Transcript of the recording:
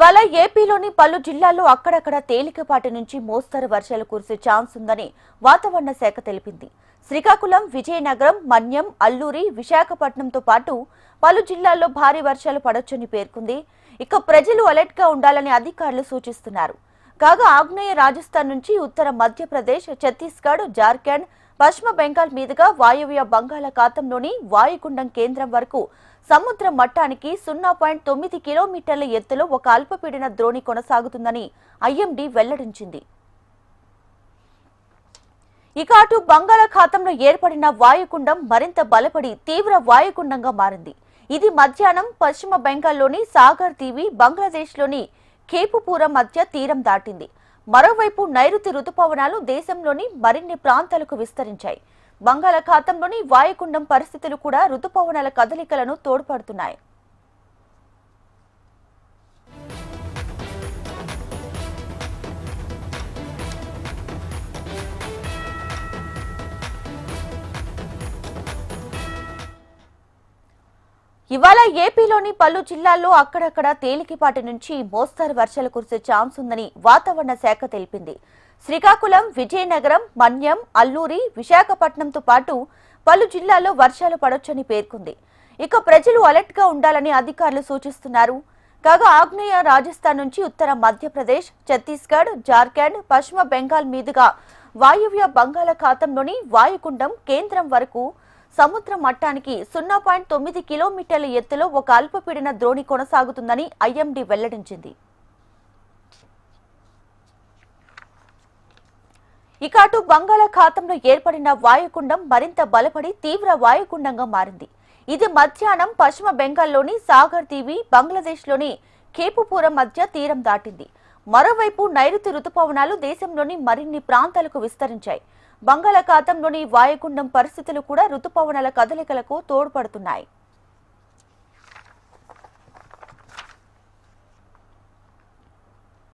ఇవాళ ఏపీలోని పలు జిల్లాల్లో అక్కడక్కడ తేలికపాటి నుంచి మోస్తరు వర్షాలు కురిసే ఛాన్స్ ఉందని వాతావరణ శాఖ తెలిపింది. శ్రీకాకుళం, విజయనగరం, మన్యం, అల్లూరి, విశాఖపట్నంతో పాటు పలు జిల్లాల్లో భారీ వర్షాలు పడొచ్చని పేర్కొంది. ఇక ప్రజలు అలర్ట్ గా ఉండాలని అధికారులు సూచిస్తున్నారు. కాగా ఆగ్నేయ రాజస్థాన్ నుంచి ఉత్తర మధ్యప్రదేశ్, ఛత్తీస్గఢ్, జార్ఖండ్, పశ్చిమ బెంగాల్ మీదుగా వాయువ్య బంగాళాఖాతంలోని వాయుగుండం కేంద్రం వరకు సముద్ర మట్టానికి 0.9 కిలోమీటర్ల ఎత్తులో ఒక అల్పపీడన ద్రోణి కొనసాగుతుందని ఐఎండీ వెల్లడించింది. ఇక అటు బంగాళాఖాతంలో ఏర్పడిన వాయుగుండం మరింత బలపడి తీవ్ర వాయుగుండంగా మారింది. ఇది మధ్యాహ్నం పశ్చిమ బెంగాల్లోని సాగర్ దీవి, బంగ్లాదేశ్లోని ఖేపుపూర మధ్య తీరం దాటింది. మరోవైపు నైరుతి రుతుపవనాలు దేశంలోని మరిన్ని ప్రాంతాలకు విస్తరించాయి. బంగాళాఖాతంలోని వాయుగుండం పరిస్థితులు కూడా రుతుపవనాల కదలికలను తోడ్పడుతున్నాయి. ఇవాళ ఏపీలోని పలు జిల్లాల్లో అక్కడక్కడ తేలికపాటి నుంచి మోస్తరు వర్షాలు కురిసే ఛాన్స్ ఉందని వాతావరణ శాఖ తెలిపింది. శ్రీకాకుళం, విజయనగరం, మన్యం, అల్లూరి, విశాఖపట్నంతో పాటు పలు జిల్లాల్లో వర్షాలు పడొచ్చని పేర్కొంది. ఇక ప్రజలు అలర్ట్ గా ఉండాలని అధికారులు సూచిస్తున్నారు. కాగా ఆగ్నేయ రాజస్థాన్ నుంచి ఉత్తర మధ్యప్రదేశ్, ఛత్తీస్గఢ్, జార్ఖండ్, పశ్చిమ బెంగాల్ మీదుగా వాయువ్య బంగాళాఖాతంలోని వాయుగుండం కేంద్రం వరకు సముద్ర మట్టానికి 0.9 కిలోమీటర్ల ఎత్తులో ఒక అల్పపీడన ద్రోణి కొనసాగుతుందని ఐఎండీ వెల్లడించింది. ఇక అటు బంగాళాఖాతంలో ఏర్పడిన వాయుగుండం మరింత బలపడి తీవ్ర వాయుగుండంగా మారింది. ఇది మధ్యాహ్నం పశ్చిమ బెంగాల్లోని సాగర్ దీవి, బంగ్లాదేశ్లోని ఖేపుపూర మధ్య తీరం దాటింది. మరోవైపు నైరుతి రుతుపవనాలు దేశంలోని మరిన్ని ప్రాంతాలకు విస్తరించాయి. బంగాళాఖాతంలోని వాయుగుండం పరిస్థితులు కూడా రుతుపవనాల కదలికలకు తోడ్పడుతున్నాయి.